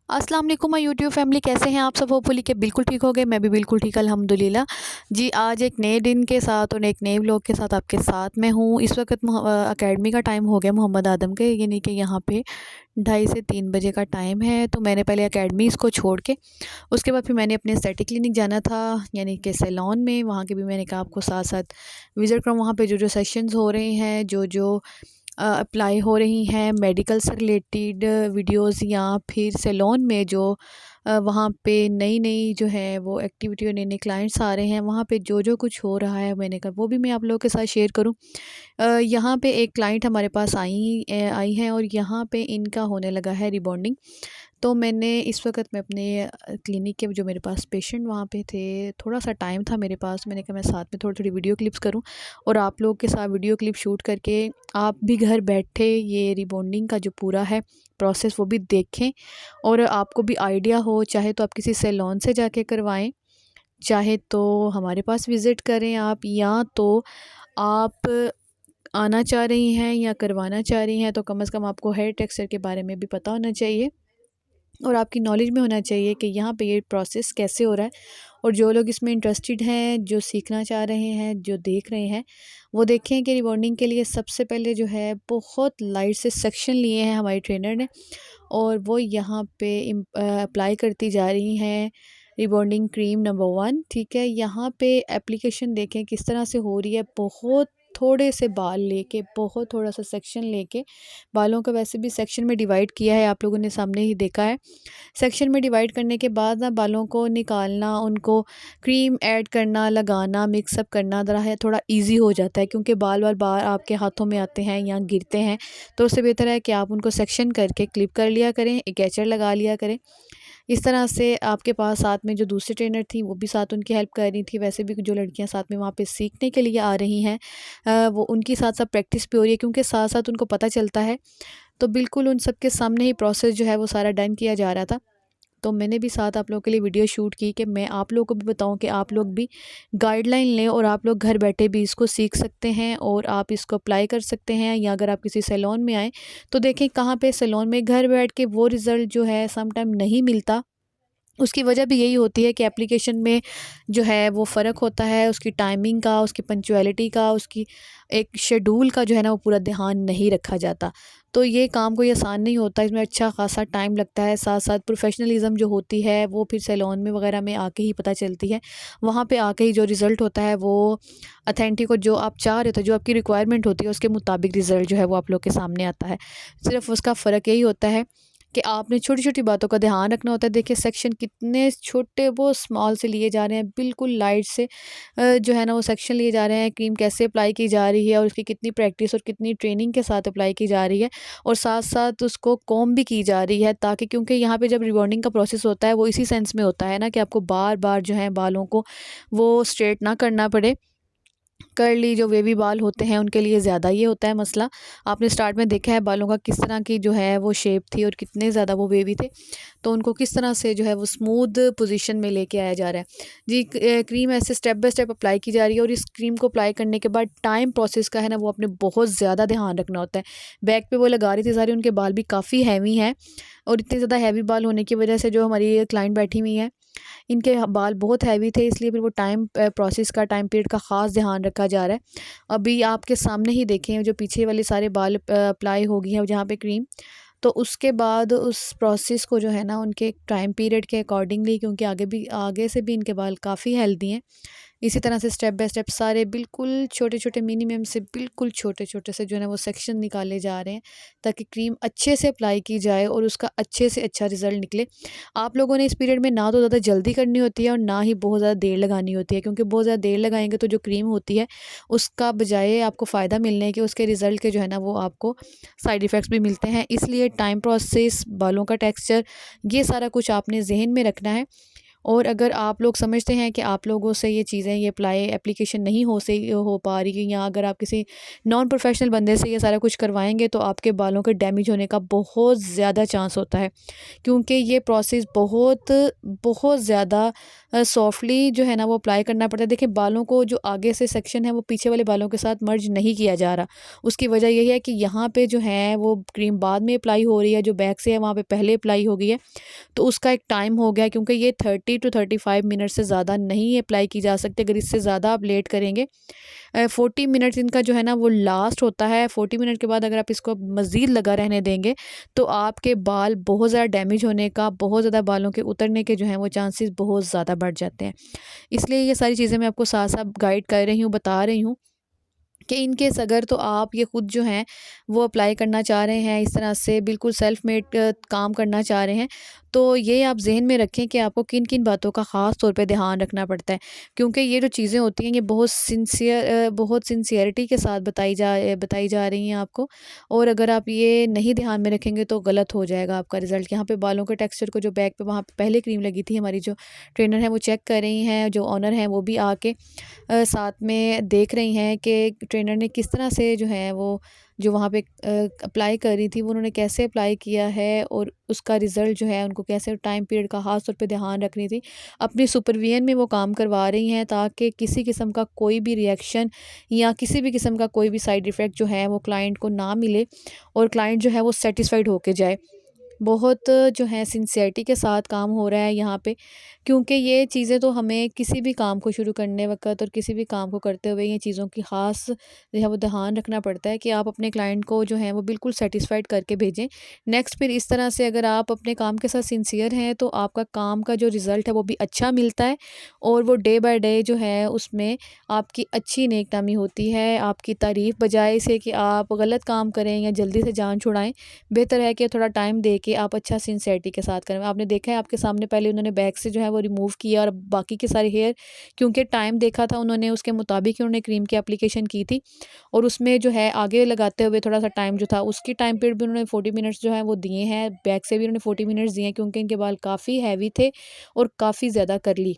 अस्सलाम वालेकुम my YouTube family, कैसे हैं आप सब? होपफुली के बिल्कुल ठीक हो गए। मैं भी बिल्कुल ठीक अल्हम्दुलिल्लाह जी। आज एक नए दिन के साथ और एक नए व्लॉग के साथ आपके साथ मैं हूँ। इस वक्त एकेडमी का टाइम हो गया मोहम्मद आदम के, यानी कि यहाँ पे 2:30 से 3 बजे का टाइम है। तो मैंने पहले एकेडमी इसको छोड़ के उसके बाद फिर मैंने अपने एस्थेटिक क्लिनिक जाना था, यानी कि सैलून में। वहाँ के भी मैंने कहा आपको साथ साथ विज़िट करूँ। वहाँ पे जो जो सेशंस हो रहे हैं, जो जो अप्लाई हो रही हैं मेडिकल से रिलेटेड वीडियोस, या फिर सैलून में जो वहाँ पे नई नई जो है वो एक्टिविटी और नए नए क्लाइंट्स आ रहे हैं, वहाँ पे जो जो कुछ हो रहा है मैंने कहा वो भी मैं आप लोगों के साथ शेयर करूँ। यहाँ पे एक क्लाइंट हमारे पास आई हैं और यहाँ पे इनका होने लगा है रिबॉन्डिंग। तो मैंने इस वक्त मैं अपने क्लिनिक के जो मेरे पास पेशेंट वहाँ पे थे, थोड़ा सा टाइम था मेरे पास, मैंने कहा मैं साथ में थोड़ी थोड़ी वीडियो क्लिप्स करूँ और आप लोग के साथ वीडियो क्लिप शूट करके आप भी घर बैठे ये रिबॉन्डिंग का जो पूरा है प्रोसेस वो भी देखें और आपको भी आइडिया हो। चाहे तो आप किसी सैलून से जाके करवाएं, चाहे तो हमारे पास विज़िट करें आप, या तो आप आना चाह रही हैं या करवाना चाह रही हैं, तो कम से कम आपको हेयर टेक्सचर के बारे में भी पता होना चाहिए और आपकी नॉलेज में होना चाहिए कि यहाँ पे ये प्रोसेस कैसे हो रहा है। और जो लोग इसमें इंटरेस्टेड हैं, जो सीखना चाह रहे हैं, जो देख रहे हैं, वो देखें कि रिबॉन्डिंग के लिए सबसे पहले जो है बहुत लाइट से सेक्शन लिए हैं हमारी ट्रेनर ने, और वो यहाँ पे अप्लाई करती जा रही हैं रिबॉन्डिंग क्रीम नंबर 1। ठीक है, यहाँ पे एप्लीकेशन देखें किस तरह से हो रही है। बहुत थोड़े से बाल लेके, बहुत थोड़ा सा सेक्शन लेके, बालों का वैसे भी सेक्शन में डिवाइड किया है, आप लोगों ने सामने ही देखा है। सेक्शन में डिवाइड करने के बाद ना बालों को निकालना, उनको क्रीम ऐड करना, लगाना, मिक्सअप करना ज़रा है थोड़ा इजी हो जाता है, क्योंकि बाल बार बार आपके हाथों में आते हैं या गिरते हैं। तो उससे बेहतर है कि आप उनको सेक्शन करके क्लिप कर लिया करें, एक कैचर लगा लिया करें। इस तरह से आपके पास साथ में जो दूसरी ट्रेनर थी वो भी साथ उनकी हेल्प कर रही थी। वैसे भी जो लड़कियां साथ में वहाँ पे सीखने के लिए आ रही हैं, वो उनकी साथ साथ प्रैक्टिस भी हो रही है, क्योंकि साथ साथ उनको पता चलता है। तो बिल्कुल उन सबके सामने ही प्रोसेस जो है वो सारा डन किया जा रहा था। तो मैंने भी साथ आप लोगों के लिए वीडियो शूट की कि मैं आप लोगों को भी बताऊं कि आप लोग भी गाइडलाइन लें और आप लोग घर बैठे भी इसको सीख सकते हैं और आप इसको अप्लाई कर सकते हैं। या अगर आप किसी सैलून में आएँ तो देखें कहाँ पे सैलून में घर बैठ के वो रिज़ल्ट जो है सम टाइम नहीं मिलता। उसकी वजह भी यही होती है कि एप्लीकेशन में जो है वो फ़र्क होता है, उसकी टाइमिंग का, उसकी पंक्चुअलिटी का, उसकी एक शेड्यूल का जो है ना वो पूरा ध्यान नहीं रखा जाता। तो ये काम कोई आसान नहीं होता, इसमें अच्छा खासा टाइम लगता है। साथ साथ प्रोफेशनलिज्म जो होती है वो फिर सैलून में वगैरह में आके ही पता चलती है। वहाँ पे आके ही जो रिज़ल्ट होता है वो ऑथेंटिक और जो आप चाह रहे थे, जो आपकी रिक्वायरमेंट होती है उसके मुताबिक रिज़ल्ट जो है वो आप लोग के सामने आता है। सिर्फ़ उसका फ़र्क यही होता है कि आपने छोटी-छोटी बातों का ध्यान रखना होता है। देखिए सेक्शन कितने छोटे वो स्मॉल से लिए जा रहे हैं, बिल्कुल लाइट से जो है ना वो सेक्शन लिए जा रहे हैं। क्रीम कैसे अप्लाई की जा रही है और उसकी कितनी प्रैक्टिस और कितनी ट्रेनिंग के साथ अप्लाई की जा रही है, और साथ-साथ उसको कॉम्ब भी की जा रही है, ताकि क्योंकि यहाँ पे जब रिबॉन्डिंग का प्रोसेस होता है वो इसी सेंस में होता है ना कि आपको बार-बार जो है बालों को वो स्ट्रेट ना करना पड़े। कर्ली जो वेवी बाल होते हैं उनके लिए ज़्यादा ये होता है मसला। आपने स्टार्ट में देखा है बालों का किस तरह की जो है वो शेप थी और कितने ज़्यादा वो वेवी थे, तो उनको किस तरह से जो है वो स्मूथ पोजीशन में लेके आया जा रहा है। जी, क्रीम ऐसे स्टेप बाय स्टेप अप्लाई की जा रही है, और इस क्रीम को अप्लाई करने के बाद टाइम प्रोसेस का है ना वो अपने बहुत ज़्यादा ध्यान रखना होता है। बैक पे वो लगा रही थी सारी, उनके बाल भी काफ़ी हैवी हैं, और इतने ज़्यादा हैवी बाल होने की वजह से जो हमारी क्लाइंट बैठी हुई हैं इनके बाल बहुत हैवी थे, इसलिए फिर वो टाइम प्रोसेस का, टाइम पीरियड का ख़ास ध्यान रखा जा रहा है। अभी आपके सामने ही देखें जो पीछे वाले सारे बाल अप्लाई हो गई हैं जहाँ पे क्रीम, तो उसके बाद उस प्रोसेस को जो है ना उनके टाइम पीरियड के अकॉर्डिंगली, क्योंकि आगे से भी इनके बाल काफ़ी हेल्दी हैं, इसी तरह से स्टेप बाय स्टेप सारे बिल्कुल छोटे-छोटे मिनिमम से बिल्कुल छोटे-छोटे से जो है ना वो सेक्शन निकाले जा रहे हैं, ताकि क्रीम अच्छे से अप्लाई की जाए और उसका अच्छे से अच्छा रिज़ल्ट निकले। आप लोगों ने इस पीरियड में ना तो ज़्यादा जल्दी करनी होती है और ना ही बहुत ज़्यादा देर लगानी होती है, क्योंकि बहुत ज़्यादा देर लगाएँगे तो जो क्रीम होती है उसका बजाय आपको फ़ायदा मिलने के, उसके रिज़ल्ट के जो है ना वो आपको साइड इफ़ेक्ट्स भी मिलते हैं। इसलिए टाइम प्रोसेस, बालों का टेक्सचर, ये सारा कुछ आपने ज़हन में रखना है। और अगर आप लोग समझते हैं कि आप लोगों से ये चीज़ें, ये एप्लीकेशन नहीं हो पा रही, या अगर आप किसी नॉन प्रोफेशनल बंदे से ये सारा कुछ करवाएंगे तो आपके बालों के डैमेज होने का बहुत ज़्यादा चांस होता है, क्योंकि ये प्रोसेस बहुत बहुत ज़्यादा सॉफ्टली जो है ना वो अप्लाई करना पड़ता है। देखिए, बालों को जो आगे से सेक्शन है वो पीछे वाले बालों के साथ मर्ज नहीं किया जा रहा। उसकी वजह यही है कि यहाँ पे जो है वो क्रीम बाद में अप्लाई हो रही है, जो बैक से है वहाँ पे पहले अप्लाई हो गई है, तो उसका एक टाइम हो गया, क्योंकि ये 30 to 35 मिनट से ज़्यादा नहीं अप्लाई की जा सकती। अगर इससे ज़्यादा आप लेट करेंगे, 40 मिनट इनका जो है ना वो लास्ट होता है। 40 मिनट के बाद अगर आप इसको मज़ीद लगा रहने देंगे तो आपके बाल बहुत ज़्यादा डैमेज होने का, बहुत ज़्यादा बालों के उतरने के जो हैं वो चांसेस बहुत ज़्यादा बढ़ जाते हैं। इसलिए ये सारी चीज़ें मैं आपको साथ साथ गाइड कर रही हूँ, बता रही हूँ कि इन केस अगर तो आप ये ख़ुद जो हैं वो अप्लाई करना चाह रहे हैं, इस तरह से बिल्कुल सेल्फ मेड काम करना चाह रहे हैं, तो ये आप ज़हन में रखें कि आपको किन किन बातों का ख़ास तौर पे ध्यान रखना पड़ता है, क्योंकि ये जो चीज़ें होती हैं ये बहुत सिंसियरिटी के साथ बताई जा रही हैं आपको। और अगर आप ये नहीं ध्यान में रखेंगे तो गलत हो जाएगा आपका रिज़ल्ट। यहाँ पे बालों के टेक्सचर को, जो बैक पे वहाँ पे पहले क्रीम लगी थी, हमारी जो ट्रेनर है वो चेक कर रही हैं, जो ऑनर हैं वो भी आके साथ में देख रही हैं कि ट्रेनर ने किस तरह से जो है वो जो वहाँ पे अप्लाई कर रही थी वो उन्होंने कैसे अप्लाई किया है, और उसका रिज़ल्ट जो है उनको कैसे टाइम पीरियड का ख़ास तौर पे ध्यान रखनी थी। अपनी सुपरविजन में वो काम करवा रही हैं ताकि किसी किस्म का कोई भी रिएक्शन या किसी भी किस्म का कोई भी साइड इफ़ेक्ट जो है वो क्लाइंट को ना मिले, और क्लाइंट जो है वो सैटिस्फाइड होके जाए। बहुत जो है सिंसियरिटी के साथ काम हो रहा है यहाँ पे, क्योंकि ये चीज़ें तो हमें किसी भी काम को शुरू करने वक़्त और किसी भी काम को करते हुए ये चीज़ों की ख़ास जो है वो ध्यान रखना पड़ता है कि आप अपने क्लाइंट को जो है वो बिल्कुल सेटिस्फाइड करके भेजें। नेक्स्ट फिर इस तरह से अगर आप अपने काम के साथ सिंसियर हैं तो आपका काम का जो रिज़ल्ट है वो भी अच्छा मिलता है, और वो डे बाय डे जो है उसमें आपकी अच्छी नेकनामी होती है। आपकी तारीफ़ बजाय इसे कि आप गलत काम करें या जल्दी से जान छुड़ाएँ, बेहतर है कि थोड़ा टाइम दे के आप अच्छा सिंसियरिटी के साथ करें। आपने देखा है आपके सामने पहले उन्होंने बैक से जो है वो रिमूव किया, और बाकी के सारे हेयर, क्योंकि टाइम देखा था उन्होंने, उसके मुताबिक ही उन्होंने क्रीम की एप्लीकेशन की थी, और उसमें जो है आगे लगाते हुए थोड़ा सा टाइम जो था उसकी टाइम पीरियड भी उन्होंने 40 मिनट्स जो है वो दिए हैं। बैक से भी उन्होंने 40 मिनट्स दिए हैं, क्योंकि इनके बाल काफ़ी हैवी थे और काफ़ी ज़्यादा करली।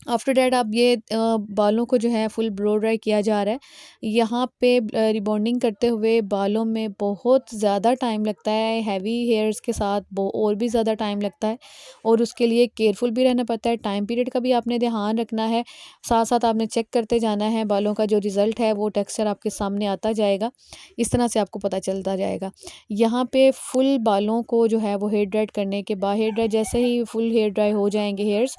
आफ्टर डैट आप ये बालों को जो है फुल ब्लो ड्राई किया जा रहा है। यहाँ पे रिबॉन्डिंग करते हुए बालों में बहुत ज़्यादा टाइम लगता है, हैवी हेयर्स के साथ और भी ज़्यादा टाइम लगता है, और उसके लिए केयरफुल भी रहना पड़ता है। टाइम पीरियड का भी आपने ध्यान रखना है, साथ साथ आपने चेक करते जाना है। बालों का जो रिज़ल्ट है वो टेक्सचर आपके सामने आता जाएगा, इस तरह से आपको पता चलता जाएगा। यहाँ पे फुल बालों को जो है वो हेयर ड्राई करने के बाद, हेयर ड्राई जैसे ही फुल हेयर ड्राई हो जाएंगे हेयर्स,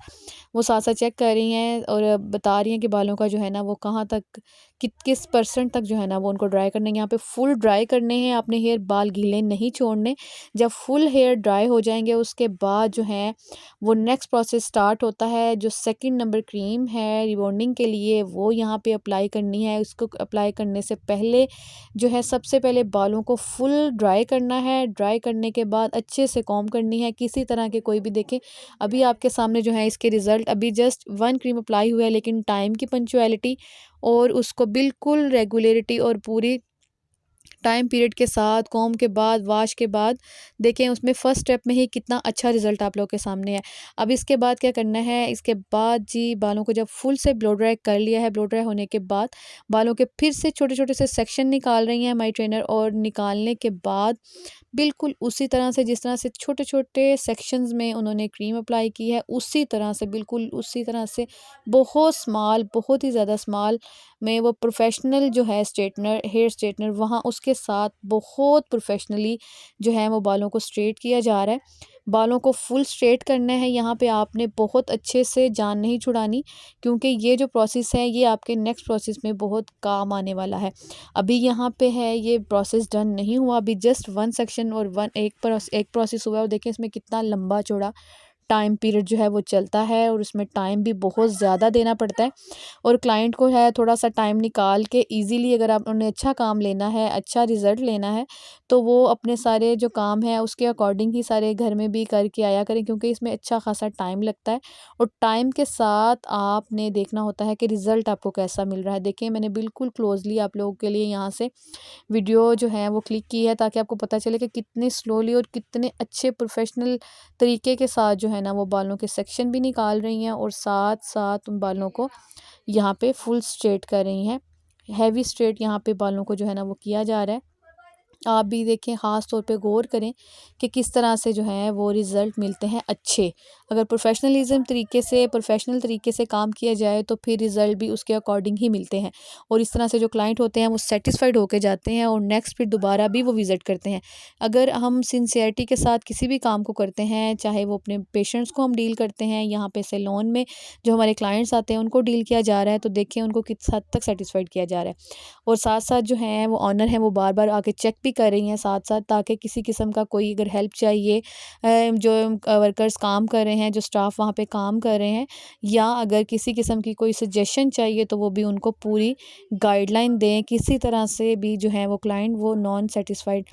वो साथ साथ चेक कर रही हैं और बता रही हैं कि बालों का जो है ना वो कहाँ तक किस परसेंट तक जो है ना वो उनको ड्राई करने हैं। यहाँ पे फुल ड्राई करने हैं आपने हेयर, बाल गीले नहीं छोड़ने। जब फुल हेयर ड्राई हो जाएंगे उसके बाद जो है वो नेक्स्ट प्रोसेस स्टार्ट होता है। जो सेकंड नंबर क्रीम है रिबॉन्डिंग के लिए वो यहाँ पे अप्लाई करनी है। उसको अप्लाई करने से पहले जो है सबसे पहले बालों को फुल ड्राई करना है। ड्राई करने के बाद अच्छे से कॉम्ब करनी है, किसी तरह के कोई भी, देखें अभी आपके सामने जो है इसके रिज़ल्ट, अभी जस्ट वन क्रीम अप्लाई हुआ है, लेकिन टाइम की पंक्चुअलिटी और उसको बिल्कुल रेगुलरिटी और पूरी टाइम पीरियड के साथ कॉम के बाद वॉश के बाद देखें उसमें फ़र्स्ट स्टेप में ही कितना अच्छा रिज़ल्ट आप लोगों के सामने है। अब इसके बाद क्या करना है, इसके बाद जी बालों को जब फुल से ब्लो ड्राई कर लिया है, ब्लो ड्राई होने के बाद बालों के फिर से छोटे छोटे से सेक्शन निकाल रही हैं हमारी ट्रेनर, और निकालने के बाद बिल्कुल उसी तरह से जिस तरह से छोटे छोटे सेक्शंस में उन्होंने क्रीम अप्लाई की है उसी तरह से, बिल्कुल उसी तरह से बहुत स्मॉल, बहुत ही ज़्यादा स्मॉल में वो प्रोफेशनल जो है स्ट्रेटनर, हेयर स्ट्रेटनर वहाँ उसके साथ बहुत प्रोफेशनली जो है वो बालों को स्ट्रेट किया जा रहा है। बालों को फुल स्ट्रेट करना है। यहाँ पे आपने बहुत अच्छे से जान नहीं छुड़ानी, क्योंकि ये जो प्रोसेस है ये आपके नेक्स्ट प्रोसेस में बहुत काम आने वाला है। अभी यहाँ पे है ये प्रोसेस डन नहीं हुआ, अभी जस्ट वन सेक्शन और एक प्रोसेस हुआ है, और देखें इसमें कितना लंबा चौड़ा टाइम पीरियड जो है वो चलता है, और उसमें टाइम भी बहुत ज़्यादा देना पड़ता है। और क्लाइंट को है थोड़ा सा टाइम निकाल के इजीली, अगर आप उन्हें अच्छा काम लेना है, अच्छा रिज़ल्ट लेना है, तो वो अपने सारे जो काम है उसके अकॉर्डिंग ही सारे घर में भी करके आया करें, क्योंकि इसमें अच्छा खासा टाइम लगता है। और टाइम के साथ आपने देखना होता है कि रिज़ल्ट आपको कैसा मिल रहा है। देखिए मैंने बिल्कुल क्लोजली आप लोगों के लिए यहाँ से वीडियो जो है वो क्लिक की है, ताकि आपको पता चले कि कितने स्लोली और कितने अच्छे प्रोफेशनल तरीके के साथ जो है ना वो बालों के सेक्शन भी निकाल रही हैं और साथ साथ उन बालों को यहाँ पे फुल स्ट्रेट कर रही हैं। हैवी स्ट्रेट यहाँ पे बालों को जो है ना वो किया जा रहा है। आप भी देखें, ख़ास तौर पे गौर करें कि किस तरह से जो है वो रिज़ल्ट मिलते हैं अच्छे। अगर प्रोफेशनल तरीके से काम किया जाए तो फिर रिज़ल्ट भी उसके अकॉर्डिंग ही मिलते हैं और इस तरह से जो क्लाइंट होते हैं वो सेटिस्फाइड होके जाते हैं और नेक्स्ट फिर दोबारा भी वो विज़िट करते हैं। अगर हम सिंसियरिटी के साथ किसी भी काम को करते हैं, चाहे वो अपने पेशेंट्स को हम डील करते हैं, यहाँ पे सैलून में जो हमारे क्लाइंट्स आते हैं उनको डील किया जा रहा है, तो देखें उनको किस हद तक सेटिस्फाइड किया जा रहा है। और साथ-साथ जो हैं वो ऑनर हैं वो बार-बार आके चेक भी कर रही हैं साथ-साथ, ताकि किसी किस्म का कोई अगर हेल्प चाहिए, जो वर्कर्स काम कर रहे हैं, जो स्टाफ वहाँ पे काम कर रहे हैं, या अगर किसी किस्म की कोई सजेशन चाहिए तो वो भी उनको पूरी गाइडलाइन दें। किसी तरह से भी जो है वो क्लाइंट वो नॉन सेटिस्फाइड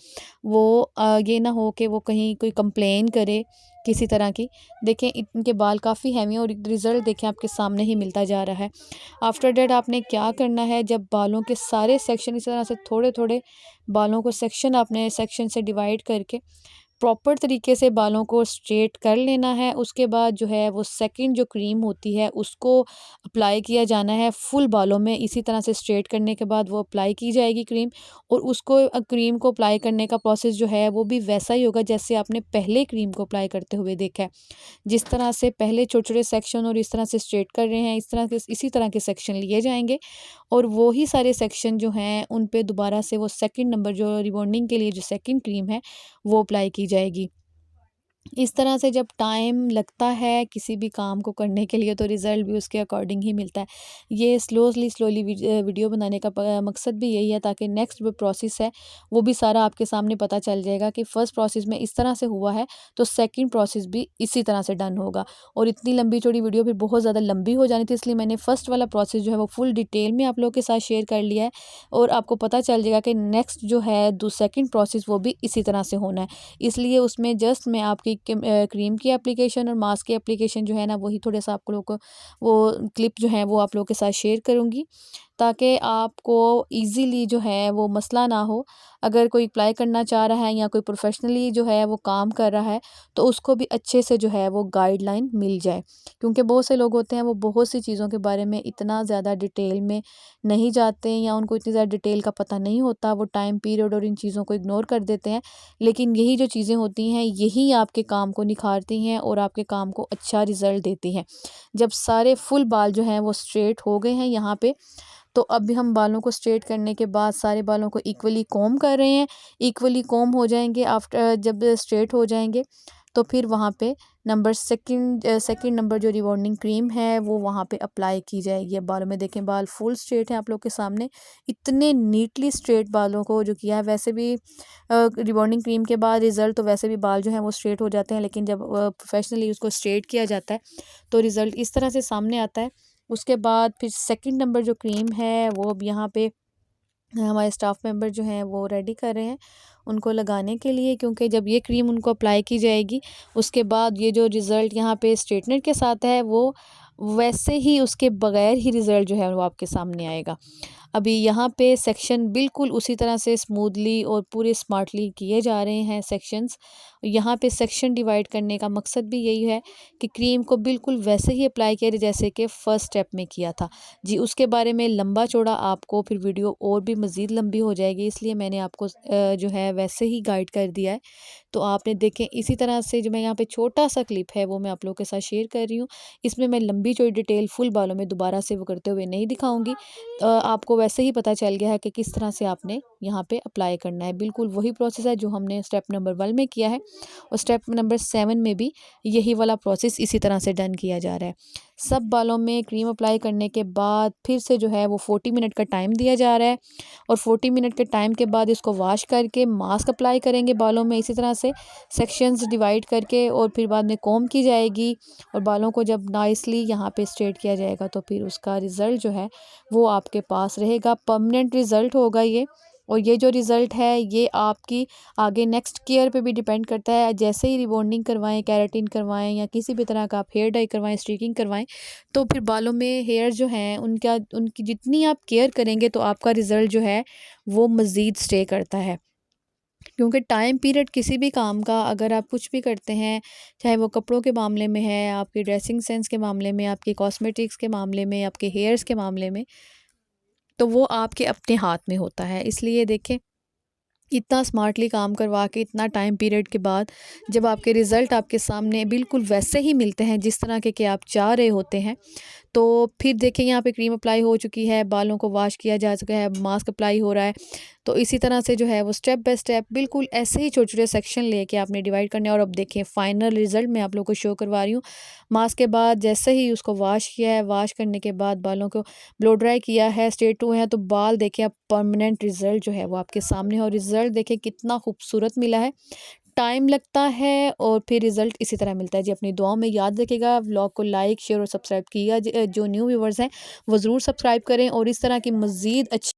वो ये ना हो कि वो कहीं कोई कंप्लेन करे किसी तरह की। देखें इनके बाल काफ़ी हैवी हैं और रिज़ल्ट देखें आपके सामने ही मिलता जा रहा है। आफ्टर दैट आपने क्या करना है, जब बालों के सारे सेक्शन इस तरह से थोड़े थोड़े बालों को आपने सेक्शन से डिवाइड करके प्रॉपर तरीके से बालों को स्ट्रेट कर लेना है। उसके बाद जो है वो सेकंड जो क्रीम होती है उसको अप्लाई किया जाना है फुल बालों में। इसी तरह से स्ट्रेट करने के बाद वो अप्लाई की जाएगी क्रीम, और उसको क्रीम को अप्लाई करने का प्रोसेस जो है वो भी वैसा ही होगा जैसे आपने पहले क्रीम को अप्लाई करते हुए देखा है। जिस तरह से पहले छोटे-छोटे सेक्शन और इस तरह से स्ट्रेट कर रहे हैं, इसी तरह के सेक्शन लिए जाएँगे और वो ही सारे सेक्शन जो हैं उन पे दोबारा से वो सेकंड नंबर जो रिबॉन्डिंग के लिए जो सेकंड क्रीम है वो अप्लाई की जाएगी। इस तरह से जब टाइम लगता है किसी भी काम को करने के लिए तो रिज़ल्ट भी उसके अकॉर्डिंग ही मिलता है। ये स्लोली वीडियो बनाने का मकसद भी यही है, ताकि नेक्स्ट जो प्रोसेस है वो भी सारा आपके सामने पता चल जाएगा कि फ़र्स्ट प्रोसेस में इस तरह से हुआ है तो सेकंड प्रोसेस भी इसी तरह से डन होगा। और इतनी लंबी चौड़ी वीडियो फिर बहुत ज़्यादा लंबी हो जानी थी, इसलिए मैंने फ़र्स्ट वाला प्रोसेस जो है वो फुल डिटेल में आप लोगों के साथ शेयर कर लिया है और आपको पता चल जाएगा कि नेक्स्ट जो है सेकंड प्रोसेस वो भी इसी तरह से होना है। इसलिए उसमें जस्ट मैं आपकी क्रीम की एप्लीकेशन और मास्क की एप्लीकेशन जो है ना वही थोड़ा सा आप लोगों को वो क्लिप जो है वो आप लोगों के साथ शेयर करूँगी, ताकि आपको इजीली जो है वो मसला ना हो। अगर कोई अप्लाई करना चाह रहा है या कोई प्रोफेशनली जो है वो काम कर रहा है तो उसको भी अच्छे से जो है वो गाइडलाइन मिल जाए, क्योंकि बहुत से लोग होते हैं वो बहुत सी चीज़ों के बारे में इतना ज़्यादा डिटेल में नहीं जाते हैं या उनको इतनी ज़्यादा डिटेल का पता नहीं होता, वो टाइम पीरियड और इन चीज़ों को इग्नोर कर देते हैं। लेकिन यही जो चीज़ें होती हैं यही आपके काम को निखारती हैं और आपके काम को अच्छा रिज़ल्ट देती हैं। जब सारे फुल बाल जो हैं वो स्ट्रेट हो गए हैं यहाँ पे, तो अभी हम बालों को स्ट्रेट करने के बाद सारे बालों को इक्वली कॉम्ब कर रहे हैं। इक्वली कॉम्ब हो जाएंगे आफ्टर जब स्ट्रेट हो जाएंगे तो फिर वहाँ पे सेकंड नंबर जो रिबॉन्डिंग क्रीम है वो वहाँ पे अप्लाई की जाएगी। अब बालों में देखें बाल फुल स्ट्रेट हैं आप लोग के सामने, इतने नीटली स्ट्रेट बालों को जो किया है। वैसे भी रिबॉन्डिंग क्रीम के बाद रिज़ल्ट तो वैसे भी बाल जो हैं वो स्ट्रेट हो जाते हैं, लेकिन जब प्रोफेशनली उसको स्ट्रेट किया जाता है तो रिज़ल्ट इस तरह से सामने आता है। उसके बाद फिर सेकंड नंबर जो क्रीम है वो अब यहाँ पे हमारे स्टाफ मेंबर जो हैं वो रेडी कर रहे हैं उनको लगाने के लिए, क्योंकि जब ये क्रीम उनको अप्लाई की जाएगी उसके बाद ये जो रिज़ल्ट यहाँ पे स्ट्रेटनर के साथ है वो वैसे ही उसके बगैर ही रिज़ल्ट जो है वो आपके सामने आएगा। अभी यहाँ पे सेक्शन बिल्कुल उसी तरह से स्मूथली और पूरे स्मार्टली किए जा रहे हैं सेक्शंस। यहाँ पे सेक्शन डिवाइड करने का मकसद भी यही है कि क्रीम को बिल्कुल वैसे ही अप्लाई किया जैसे कि फ़र्स्ट स्टेप में किया था। जी, उसके बारे में लंबा चौड़ा आपको फिर वीडियो और भी मज़ीद लंबी हो जाएगी, इसलिए मैंने आपको जो है वैसे ही गाइड कर दिया है। तो आपने देखें इसी तरह से जो मैं यहाँ पे छोटा सा क्लिप है वो मैं आप लोगों के साथ शेयर कर रही हूँ। इसमें मैं लंबी चौड़ी डिटेल फुल बालों में दोबारा से वो करते हुए नहीं दिखाऊंगी। आपको वैसे ही पता चल गया है कि किस तरह से आपने यहाँ पे अप्लाई करना है। बिल्कुल वही प्रोसेस है जो हमने स्टेप नंबर 1 में किया है और स्टेप नंबर 7 में भी यही वाला प्रोसेस इसी तरह से डन किया जा रहा है। सब बालों में क्रीम अप्लाई करने के बाद फिर से जो है वो 40 मिनट का टाइम दिया जा रहा है और 40 मिनट के टाइम के बाद इसको वॉश करके मास्क अप्लाई करेंगे बालों में इसी तरह से सेक्शंस डिवाइड करके, और फिर बाद में कॉम्ब की जाएगी और बालों को जब नाइसली यहाँ पे स्ट्रेट किया जाएगा तो फिर उसका रिज़ल्ट जो है वो आपके पास रहेगा। परमानेंट रिज़ल्ट होगा ये, और ये जो रिज़ल्ट है ये आपकी आगे नेक्स्ट केयर पे भी डिपेंड करता है। जैसे ही रिबॉन्डिंग करवाएं, केराटिन करवाएं या किसी भी तरह का आप हेयर डाई करवाएं, स्ट्रीकिंग करवाएं, तो फिर बालों में हेयर जो हैं उनकी जितनी आप केयर करेंगे तो आपका रिज़ल्ट जो है वो मज़ीद स्टे करता है। क्योंकि टाइम पीरियड किसी भी काम का अगर आप कुछ भी करते हैं, चाहे वो कपड़ों के मामले में है, आपके ड्रेसिंग सेंस के मामले में, आपके कॉस्मेटिक्स के मामले में, आपके हेयर्स के मामले में, तो वो आपके अपने हाथ में होता है। इसलिए देखें, इतना स्मार्टली काम करवा के इतना टाइम पीरियड के बाद जब आपके रिज़ल्ट आपके सामने बिल्कुल वैसे ही मिलते हैं जिस तरह के आप चाह रहे होते हैं, तो फिर देखिए यहाँ पे क्रीम अप्लाई हो चुकी है, बालों को वॉश किया जा चुका है, मास्क अप्लाई हो रहा है। तो इसी तरह से जो है वो स्टेप बाय स्टेप बिल्कुल ऐसे ही छोटे-छोटे सेक्शन लेके आपने डिवाइड करने हैं। और अब देखें फाइनल रिज़ल्ट मैं आप लोगों को शो करवा रही हूँ। मास्क के बाद जैसे ही उसको वॉश किया है, वॉश करने के बाद बालों को ब्लो ड्राई किया है, स्ट्रेट हुए हैं, तो बाल देखें अब परमानेंट रिज़ल्ट जो है वो आपके सामने है। और रिज़ल्ट देखें कितना खूबसूरत मिला है। टाइम लगता है और फिर रिज़ल्ट इसी तरह मिलता है जी। अपनी दुआओं में याद रखिएगा। व्लॉग को लाइक, शेयर और सब्सक्राइब किया जो न्यू व्यूवर्स हैं वो ज़रूर सब्सक्राइब करें और इस तरह की मज़ीद अच्छी